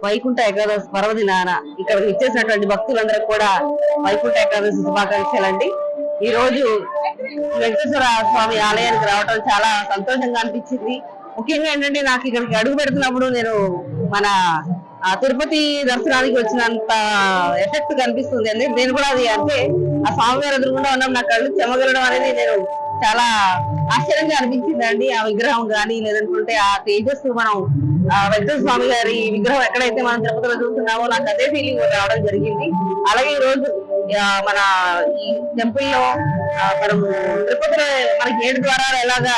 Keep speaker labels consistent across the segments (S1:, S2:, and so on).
S1: వైకుంఠ ఏకాదశి పర్వదినాన ఇక్కడ ఇచ్చేసినటువంటి భక్తులందరికీ కూడా వైకుంఠ ఏకాదశి శుభాకాంక్షలండి. ఈ రోజు వెంకటేశ్వర స్వామి ఆలయానికి రావడం చాలా సంతోషంగా అనిపించింది. ముఖ్యంగా ఏంటంటే నాకు ఇక్కడికి అడుగు పెడుతున్నప్పుడు నేను మన తిరుపతి దర్శనానికి వచ్చినంత ఎఫెక్ట్ కనిపిస్తుంది అండి. నేను కూడా అది అంటే ఆ స్వామివారి ఎదురుకుండా ఉన్నాం, నా కళ్ళు చెమగలడం అనేది నేను చాలా ఆశ్చర్యంగా అనిపించిందండి. ఆ విగ్రహం కానీ లేదనుకుంటే ఆ తేజస్సు మనం వెంకటేశ్వర స్వామి గారి విగ్రహం ఎక్కడైతే మనం తిరుపతిలో చూస్తున్నామో నాకు అదే ఫీలింగ్ రావడం జరిగింది. అలాగే ఈ రోజు మన ఈ టెంపుల్ లో మనం తిరుపతిలో మనకి 7 ద్వారాలు ఎలాగా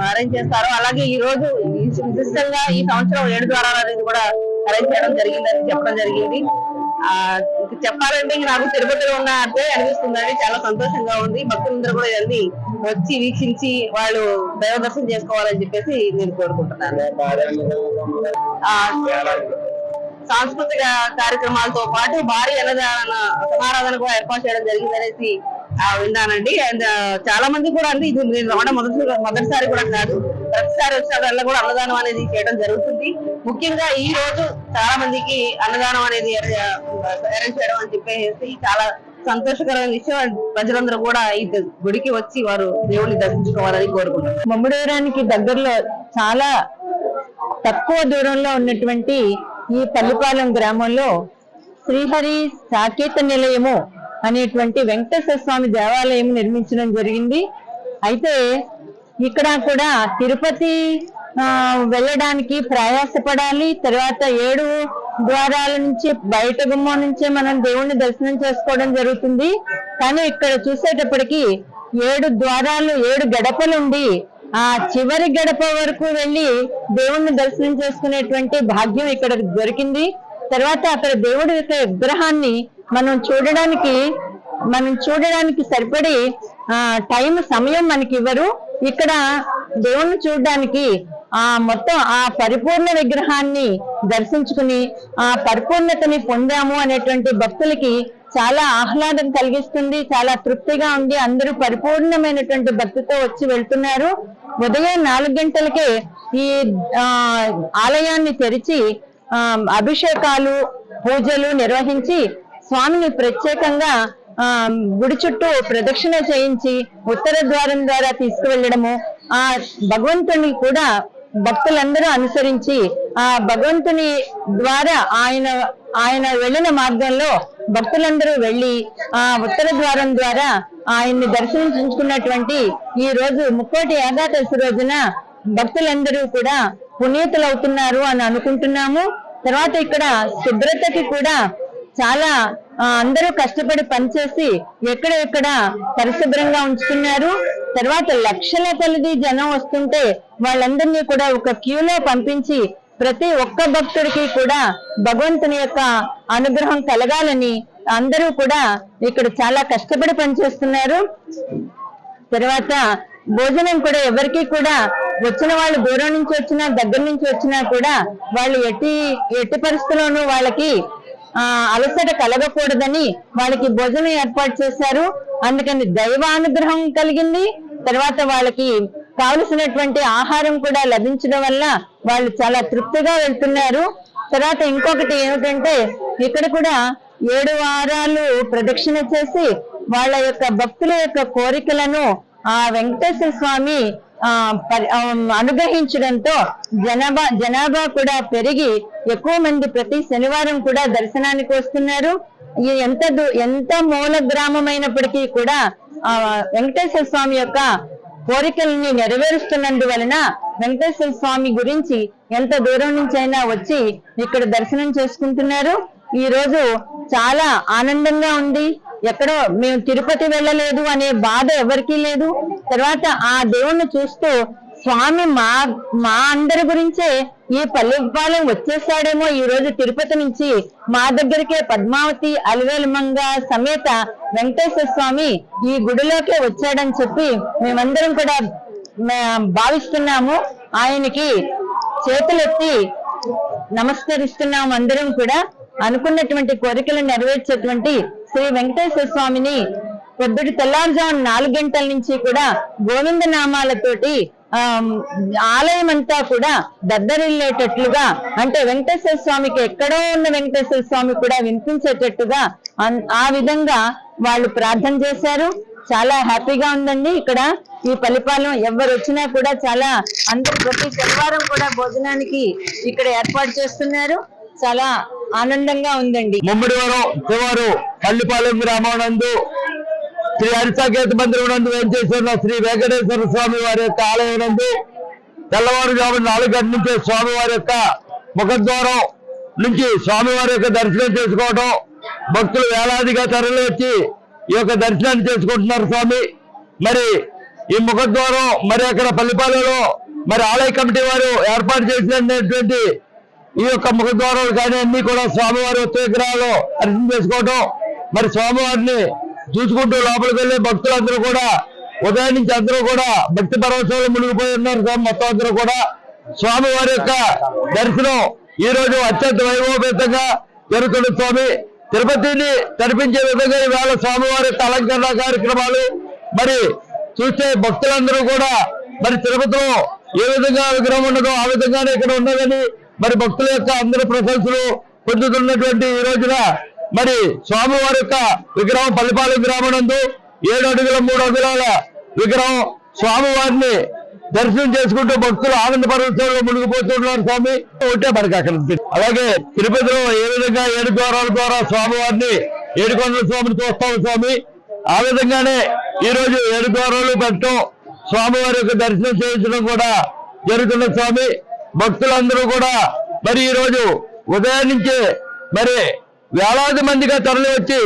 S1: అరేంజ్ చేస్తారో అలాగే ఈ రోజు విశిష్టంగా ఈ సంవత్సరం 7 ద్వారాలు అనేది కూడా అరేంజ్ చేయడం జరిగిందని చెప్పడం జరిగింది. చెప్పాలంటే నాకు తిరుపతిలో ఉన్న అదే అనిపిస్తుందండి. చాలా సంతోషంగా ఉంది. భక్తులందరూ కూడా ఇవన్నీ వచ్చి వీక్షించి వాళ్ళు దైవ దర్శనం చేసుకోవాలని చెప్పేసి నేను కోరుకుంటున్నాను. సాంస్కృతిక కార్యక్రమాలతో పాటు భారీ అన్నదాన సమారాధన కూడా ఏర్పాటు చేయడం జరిగిందనేసి విన్నానండి. అండ్ చాలా మంది కూడా అంటే ఇది నేను రావడం మొదటిసారి కూడా కాదు, ప్రతిసారి వచ్చిన కూడా అన్నదానం అనేది చేయడం జరుగుతుంది. ముఖ్యంగా ఈ రోజు చాలా మందికి అన్నదానం అనేది అరేంజ్ చేయడం అని చెప్పేసి చాలా సంతోషకరమైన విషయం. ప్రజలందరూ కూడా ఈ గుడికి వచ్చి వారు దేవుడిని దర్శించుకోవాలని కోరుకుంటున్నారు.
S2: మమ్ముడూరానికి దగ్గరలో చాలా తక్కువ దూరంలో ఉన్నటువంటి ఈ పల్లిపాలెం గ్రామంలో శ్రీహరి సాకేత నిలయము అనేటువంటి వెంకటేశ్వర స్వామి దేవాలయం నిర్మించడం జరిగింది. అయితే ఇక్కడ కూడా తిరుపతి వెళ్ళడానికి ప్రయాసపడాలి. తర్వాత 7 ద్వారాల నుంచి బయట గుమ్మం నుంచే మనం దేవుణ్ణి దర్శనం చేసుకోవడం జరుగుతుంది. కానీ ఇక్కడ చూసేటప్పటికి 7 ద్వారాలు 7 గడపలుండి ఆ చివరి గడప వరకు వెళ్ళి దేవుణ్ణి దర్శనం చేసుకునేటువంటి భాగ్యం ఇక్కడ దొరికింది. తర్వాత అక్కడ దేవుడి యొక్క విగ్రహాన్ని మనం చూడడానికి సరిపడి సమయం మనకి ఇవ్వరు. ఇక్కడ దేవుణ్ణి చూడడానికి మొత్తం ఆ పరిపూర్ణ విగ్రహాన్ని దర్శించుకుని ఆ పరిపూర్ణతని పొందాము అనేటువంటి భక్తులకి చాలా ఆహ్లాదం కలిగిస్తుంది. చాలా తృప్తిగా ఉంది. అందరూ పరిపూర్ణమైనటువంటి భక్తితో వచ్చి వెళ్తున్నారు. ఉదయం 4 గంటలకే ఈ ఆలయాన్ని తెరిచి అభిషేకాలు పూజలు నిర్వహించి స్వామిని ప్రత్యేకంగా గుడి చుట్టూ ప్రదక్షిణ చేయించి ఉత్తర ద్వారం ద్వారా తీసుకువెళ్ళడము, ఆ భగవంతుని కూడా భక్తులందరూ అనుసరించి ఆ భగవంతుని ద్వారా ఆయన వెళ్ళిన మార్గంలో భక్తులందరూ వెళ్ళి ఆ ఉత్తర ద్వారం ద్వారా ఆయన్ని దర్శించుకున్నటువంటి ఈ రోజు ముక్కోటి ఏకాదశి రోజున భక్తులందరూ కూడా పునీతులవుతున్నారు అని అనుకుంటున్నాము. తర్వాత ఇక్కడ శుభ్రతకి కూడా చాలా అందరూ కష్టపడి పనిచేసి ఎక్కడ పరిశుభ్రంగా ఉంచుతున్నారు. తర్వాత లక్షల కొలది జనం వస్తుంటే వాళ్ళందరినీ కూడా ఒక క్యూలో పంపించి ప్రతి ఒక్క భక్తుడికి కూడా భగవంతుని యొక్క అనుగ్రహం కలగాలని అందరూ కూడా ఇక్కడ చాలా కష్టపడి పనిచేస్తున్నారు. తర్వాత భోజనం కూడా ఎవరికి కూడా వచ్చిన వాళ్ళు దూరం నుంచి వచ్చినా దగ్గర నుంచి వచ్చినా కూడా వాళ్ళు ఎట్టి పరిస్థితుల్లోనూ వాళ్ళకి అలసట కలగకూడదని వాళ్ళకి భోజనం ఏర్పాటు చేశారు. అందుకని దైవానుగ్రహం కలిగింది. తర్వాత వాళ్ళకి కావలసినటువంటి ఆహారం కూడా లభించడం వల్ల వాళ్ళు చాలా తృప్తిగా వెళ్తున్నారు. తర్వాత ఇంకొకటి ఏమిటంటే ఇక్కడ కూడా 7 వారాలు ప్రదక్షిణ చేసి వాళ్ళ యొక్క భక్తుల యొక్క కోరికలను ఆ వెంకటేశ్వర స్వామి అనుగ్రహించడంతో జనాభా కూడా పెరిగి ఎక్కువ మంది ప్రతి శనివారం కూడా దర్శనానికి వస్తున్నారు. ఎంత మూల గ్రామం అయినప్పటికీ కూడా వెంకటేశ్వర స్వామి యొక్క కోరికల్ని నెరవేరుస్తున్నందువలన వెంకటేశ్వర స్వామి గురించి ఎంత దూరం నుంచి అయినా వచ్చి ఇక్కడ దర్శనం చేసుకుంటున్నారు. ఈ రోజు చాలా ఆనందంగా ఉంది. ఎక్కడో మేము తిరుపతి వెళ్ళలేదు అనే బాధ ఎవరికీ లేదు. తర్వాత ఆ దేవుణ్ణి చూస్తూ స్వామి మా అందరి గురించే ఈ పల్లెపాలెం వచ్చేసాడేమో ఈ రోజు తిరుపతి నుంచి మా దగ్గరికే పద్మావతి అలివేలమంగ సమేత వెంకటేశ్వర స్వామి ఈ గుడిలోకే వచ్చాడని చెప్పి మేమందరం కూడా భావిస్తున్నాము. ఆయనకి చేతులెత్తి నమస్కరిస్తున్నాము. అందరం కూడా అనుకున్నటువంటి కోరికలు నెరవేర్చేటువంటి శ్రీ వెంకటేశ్వర స్వామిని పొద్దుటి తెల్లారుజాము 4 గంటల నుంచి కూడా గోవింద నామాలతోటి ఆలయం అంతా కూడా దద్దరిల్లేటట్లుగా, అంటే వెంకటేశ్వర స్వామికి ఎక్కడో ఉన్న వెంకటేశ్వర స్వామి కూడా వినిపించేటట్టుగా ఆ విధంగా వాళ్ళు ప్రార్థన చేశారు. చాలా హ్యాపీగా ఉందండి. ఇక్కడ ఈ పల్లిపాలెం ఎవరు వచ్చినా కూడా చాలా అందరు ప్రతి శనివారం కూడా భోజనానికి ఇక్కడ ఏర్పాటు చేస్తున్నారు. చాలా ఆనందంగా ఉందండి.
S3: ముమ్మడివరం శివారు పల్లిపాలెం గ్రామం నందు శ్రీ హరిసాకేత మందిరం నందు వేంచేస్తున్న శ్రీ వెంకటేశ్వర స్వామి వారి యొక్క ఆలయం నందు తెల్లవారుజాము 4 గంటల నుంచి స్వామివారి యొక్క ముఖద్వారం నుంచి స్వామివారి యొక్క దర్శనం చేసుకోవడం, భక్తులు వేలాదిగా తరలి వచ్చి ఈ యొక్క దర్శనాన్ని చేసుకుంటున్నారు స్వామి. మరి ఈ ముఖద్వారం మరి అక్కడ పల్లిపాలెంలో మరి ఆలయ కమిటీ వారు ఏర్పాటు చేసినటువంటి ఈ యొక్క ముఖద్వారాలు కానీ అన్ని కూడా స్వామివారి ఉత్సవ విగ్రహాలు దర్శనం చేసుకోవడం, మరి స్వామివారిని చూసుకుంటూ లోపలికి వెళ్ళే భక్తులందరూ కూడా ఉదయం నుంచి అందరూ కూడా భక్తి పరవశంలో మునిగిపోయి ఉన్నారు స్వామి. మొత్తం అందరూ కూడా స్వామివారి యొక్క దర్శనం ఈ రోజు అత్యంత వైభవపేతంగా జరుగుతున్న స్వామి. తిరుపతిని తరిపించే విధంగా ఈవేళ స్వామివారి యొక్క అలంకరణ కార్యక్రమాలు మరి చూస్తే భక్తులందరూ కూడా మరి తిరుపతిలో ఏ విధంగా విగ్రహం ఉన్నదో ఆ విధంగానే ఇక్కడ ఉన్నదని మరి భక్తుల యొక్క అందరి ప్రశంసలు పొందుతున్నటువంటి ఈ రోజున మరి స్వామివారి యొక్క విగ్రహం పల్లిపాలెం గ్రామం నందు 7 అడుగుల 3 అంగుళాల విగ్రహం స్వామివారిని దర్శనం చేసుకుంటూ భక్తులు ఆనంద పరవశంలో మునిగిపోతున్నారు స్వామి. ఒకటే మనకి అక్కడ అలాగే తిరుపతిలో ఏ విధంగా 7 ద్వారాల ద్వారా స్వామివారిని 7 కొండల స్వామిని చూస్తాము స్వామి, ఆ విధంగానే ఈ రోజు 7 ద్వారాలు పెట్టడం, స్వామివారి యొక్క దర్శనం చేయించడం కూడా జరుగుతున్న స్వామి. భక్తులందరూ కూడా మరి ఈ రోజు ఉదయం నుంచి మరి వేలాది మందిగా తరలి వచ్చి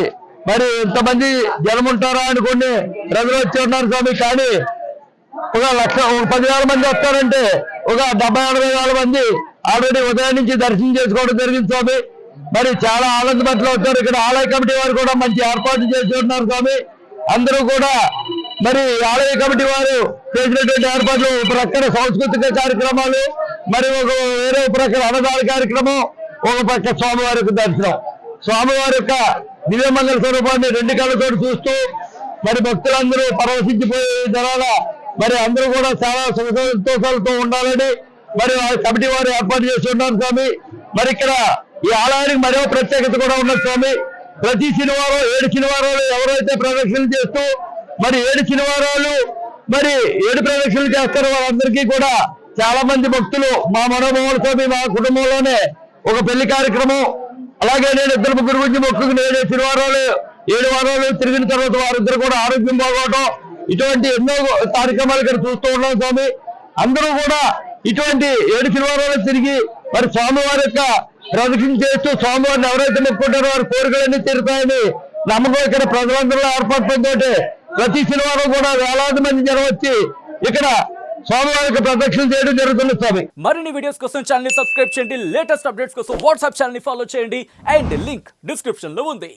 S3: మరి ఇంతమంది జనం ఉంటారా అనుకుని ప్రజలు వచ్చి ఉన్నారు స్వామి. కానీ ఒక 10,000 మంది వస్తారంటే ఒక 70-80,000 మంది ఆల్రెడీ ఉదయం నుంచి దర్శనం చేసుకోవడం జరిగింది స్వామి. మరి చాలా ఆనందపట్లు వచ్చారు. ఇక్కడ ఆలయ కమిటీ వారు కూడా మంచి ఏర్పాటు చేసి ఉన్నారు స్వామి. అందరూ కూడా మరి ఆలయ కమిటీ వారు చేసినటువంటి ఏర్పాట్లు ప్రక్కన సాంస్కృతిక కార్యక్రమాలు, మరి వేరే ప్రక్కన అన్నదాన కార్యక్రమం, ఒక పక్క స్వామివారి యొక్క దర్శనం. స్వామివారి యొక్క దివ్యమంగళ స్వరూపాన్ని 2 కళ్ళతో చూస్తూ మరి భక్తులందరూ పరవశించిపోయే జనాల మరి అందరూ కూడా చాలా సుఖ సంతోషాలతో ఉండాలని మరి కమిటీ వారు ఏర్పాటు చేసి ఉన్నారు స్వామి. మరి ఇక్కడ ఈ ఆలయానికి మరో ప్రత్యేకత కూడా ఉన్నది స్వామి. ప్రతి శనివారం 7 శనివారాలు ఎవరైతే ప్రదక్షిణలు చేస్తూ మరి 7 శనివారాలు మరి 7 ప్రదక్షిణలు చేస్తారో వాళ్ళందరికీ కూడా చాలా మంది భక్తులు మా మనోభావాల స్వామి మా కుటుంబంలోనే ఒక పెళ్లి కార్యక్రమం, అలాగే నేను 2-3 గురించి మొక్కుకు 7 వారాలు తిరిగిన తర్వాత వారిద్దరు కూడా ఆరోగ్యం బాగోవడం, ఇటువంటి ఎన్నో కార్యక్రమాలు ఇక్కడ చూస్తూ ఉన్నాం స్వామి. అందరూ కూడా ఇటువంటి 7 శనివారాలు తిరిగి మరి స్వామివారి యొక్క ప్రదక్షిణ చేస్తూ స్వామివారిని ఎవరైతే మొక్కుంటారో వారి కోరికలన్నీ తీరుతాయని నమ్మకం ఇక్కడ ప్రజలందరూ ఏర్పడటంతో ప్రతి శనివారం కూడా వేలాది మంది జనం వచ్చి ఇక్కడ స్వామివారికి ప్రదక్షిణ చేయడం జరుగుతుంది స్వామి.
S4: మరిన్ని వీడియోస్ కోసం ఛానల్ ని సబ్స్క్రైబ్ చేయండి, లేటెస్ట్ అప్డేట్స్ కోసం వాట్సాప్ ఛానల్ ని ఫాలో చేయండి అండ్ లింక్ డిస్క్రిప్షన్ లో ఉంది.